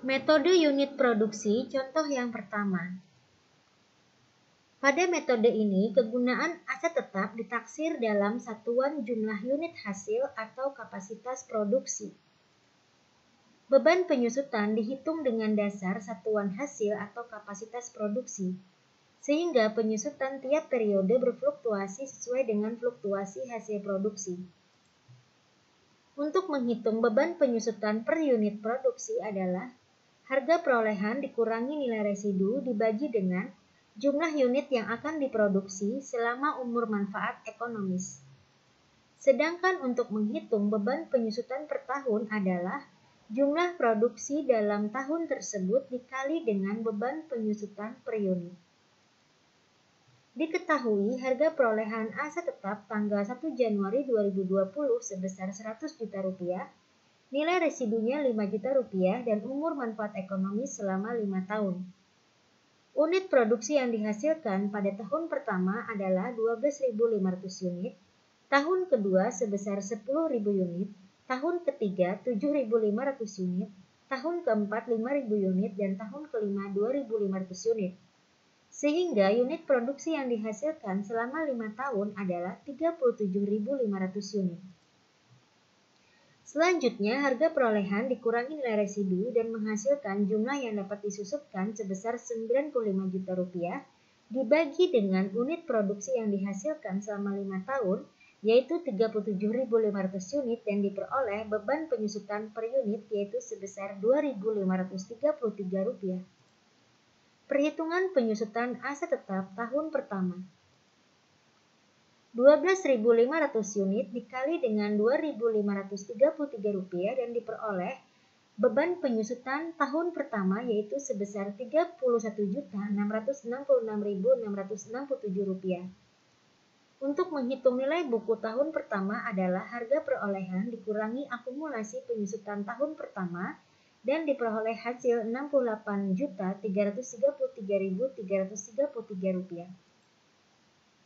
Metode unit produksi contoh yang pertama. Pada metode ini, kegunaan aset tetap ditaksir dalam satuan jumlah unit hasil atau kapasitas produksi. Beban penyusutan dihitung dengan dasar satuan hasil atau kapasitas produksi, sehingga penyusutan tiap periode berfluktuasi sesuai dengan fluktuasi hasil produksi. Untuk menghitung beban penyusutan per unit produksi adalah harga perolehan dikurangi nilai residu dibagi dengan jumlah unit yang akan diproduksi selama umur manfaat ekonomis. Sedangkan untuk menghitung beban penyusutan per tahun adalah jumlah produksi dalam tahun tersebut dikali dengan beban penyusutan per unit. Diketahui harga perolehan aset tetap tanggal 1 Januari 2020 sebesar 100 juta rupiah, nilai residunya 5 juta rupiah dan umur manfaat ekonomis selama 5 tahun. Unit produksi yang dihasilkan pada tahun pertama adalah 12.500 unit, tahun kedua sebesar 10.000 unit, tahun ketiga 7.500 unit, tahun keempat 5.000 unit, dan tahun kelima 2.500 unit. Sehingga unit produksi yang dihasilkan selama 5 tahun adalah 37.500 unit. Selanjutnya, harga perolehan dikurangi nilai residu dan menghasilkan jumlah yang dapat disusupkan sebesar 95 juta rupiah dibagi dengan unit produksi yang dihasilkan selama 5 tahun, yaitu 37.500 unit, dan diperoleh beban penyusutan per unit yaitu sebesar 2.533 rupiah. Perhitungan penyusutan aset tetap tahun pertama. 12.500 unit dikali dengan 2.533 rupiah dan diperoleh beban penyusutan tahun pertama yaitu sebesar 31.666.667 rupiah. Untuk menghitung nilai buku tahun pertama adalah harga perolehan dikurangi akumulasi penyusutan tahun pertama dan diperoleh hasil 68.333.333 rupiah.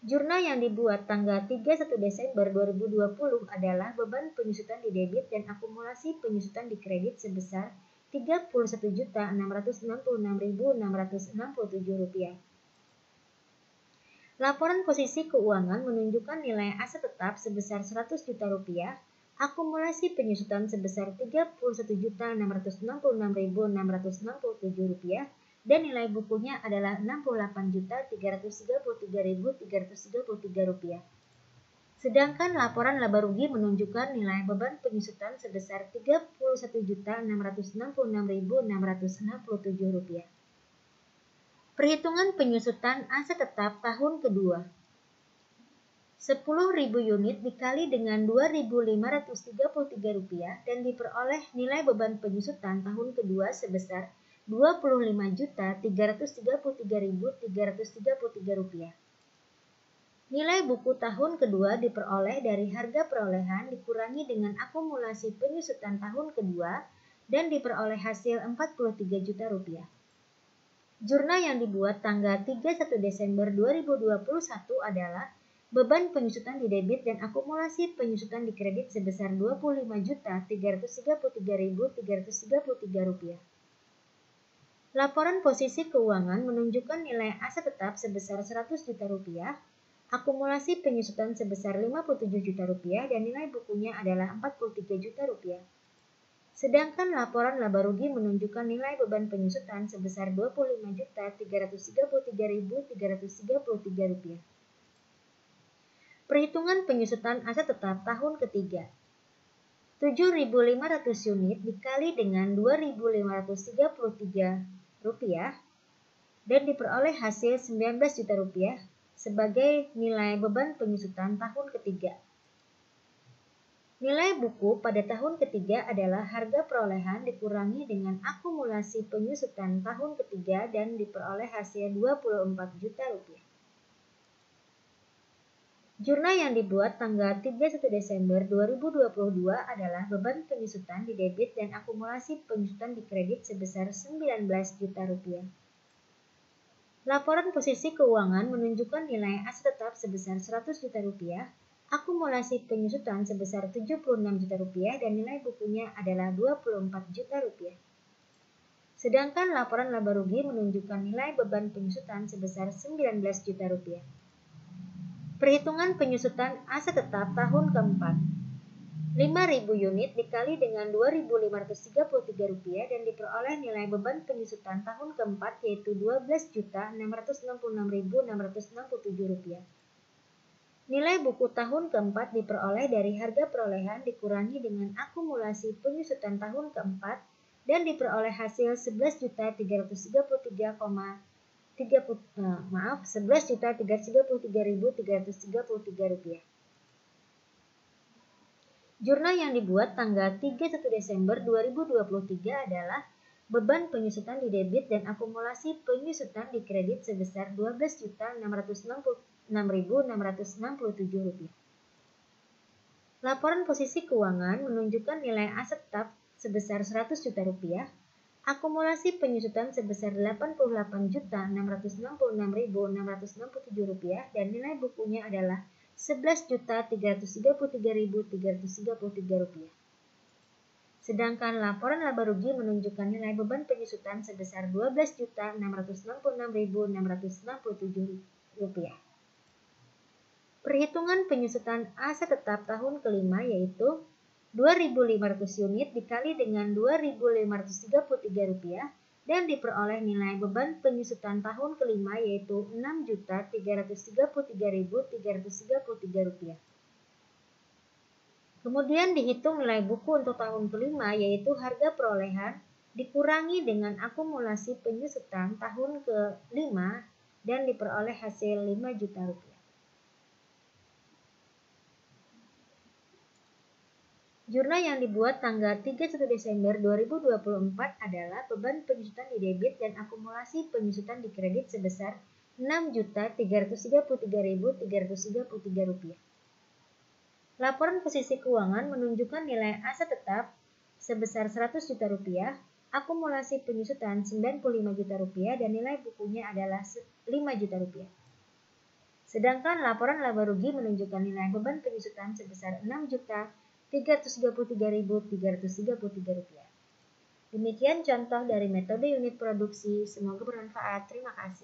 Jurnal yang dibuat tanggal 31 Desember 2020 adalah beban penyusutan di debit dan akumulasi penyusutan di kredit sebesar 31.666.667 rupiah. Laporan posisi keuangan menunjukkan nilai aset tetap sebesar 100 juta rupiah, akumulasi penyusutan sebesar 31.666.667 rupiah, dan nilai bukunya adalah 68.333.333 rupiah. Sedangkan laporan laba rugi menunjukkan nilai beban penyusutan sebesar 31.666.667 rupiah. Perhitungan penyusutan aset tetap tahun kedua. 10.000 unit dikali dengan 2.533 rupiah dan diperoleh nilai beban penyusutan tahun kedua sebesar 25.333.333 rupiah. Nilai buku tahun kedua diperoleh dari harga perolehan dikurangi dengan akumulasi penyusutan tahun kedua dan diperoleh hasil 43 juta rupiah. Jurnal yang dibuat tanggal 31 Desember 2021 adalah beban penyusutan di debit dan akumulasi penyusutan di kredit sebesar 25.333.333 rupiah. Laporan posisi keuangan menunjukkan nilai aset tetap sebesar 100 juta rupiah, akumulasi penyusutan sebesar 57 juta rupiah, dan nilai bukunya adalah 43 juta rupiah. Sedangkan laporan laba rugi menunjukkan nilai beban penyusutan sebesar 25.333.333 rupiah. Perhitungan penyusutan aset tetap tahun ketiga. 7.500 unit dikali dengan 2.533 rupiah dan diperoleh hasil 19 juta rupiah sebagai nilai beban penyusutan tahun ketiga. Nilai buku pada tahun ketiga adalah harga perolehan dikurangi dengan akumulasi penyusutan tahun ketiga dan diperoleh hasil 24 juta rupiah. Jurnal yang dibuat tanggal 31 Desember 2022 adalah beban penyusutan di debit dan akumulasi penyusutan di kredit sebesar 19 juta rupiah. Laporan posisi keuangan menunjukkan nilai aset tetap sebesar 100 juta rupiah, akumulasi penyusutan sebesar 76 juta rupiah, dan nilai bukunya adalah 24 juta rupiah. Sedangkan laporan laba rugi menunjukkan nilai beban penyusutan sebesar 19 juta rupiah. Perhitungan penyusutan aset tetap tahun keempat. 5.000 unit dikali dengan Rp2.533 dan diperoleh nilai beban penyusutan tahun keempat yaitu Rp12.666.667. Nilai buku tahun keempat diperoleh dari harga perolehan dikurangi dengan akumulasi penyusutan tahun keempat dan diperoleh hasil Rp11.333.333. Jurnal yang dibuat tanggal 31 Desember 2023 adalah beban penyusutan di debit dan akumulasi penyusutan di kredit sebesar Rp12.666.667. Laporan posisi keuangan menunjukkan nilai aset tetap sebesar Rp100 juta, akumulasi penyusutan sebesar Rp88.666.667 dan nilai bukunya adalah Rp11.333.333. Sedangkan laporan laba rugi menunjukkan nilai beban penyusutan sebesar Rp12.666.667. Perhitungan penyusutan aset tetap tahun kelima yaitu 2.500 unit dikali dengan Rp2.533 dan diperoleh nilai beban penyusutan tahun kelima yaitu Rp6.333.333. Kemudian dihitung nilai buku untuk tahun kelima yaitu harga perolehan dikurangi dengan akumulasi penyusutan tahun kelima dan diperoleh hasil Rp5 juta. Jurnal yang dibuat tanggal 31 Desember 2024 adalah beban penyusutan di debit dan akumulasi penyusutan di kredit sebesar Rp6.333.333. Laporan posisi keuangan menunjukkan nilai aset tetap sebesar Rp100 juta, akumulasi penyusutan Rp95 juta dan nilai bukunya adalah Rp5 juta. Sedangkan laporan laba rugi menunjukkan nilai beban penyusutan sebesar Rp6.333.333. Demikian contoh dari metode unit produksi. Semoga bermanfaat. Terima kasih.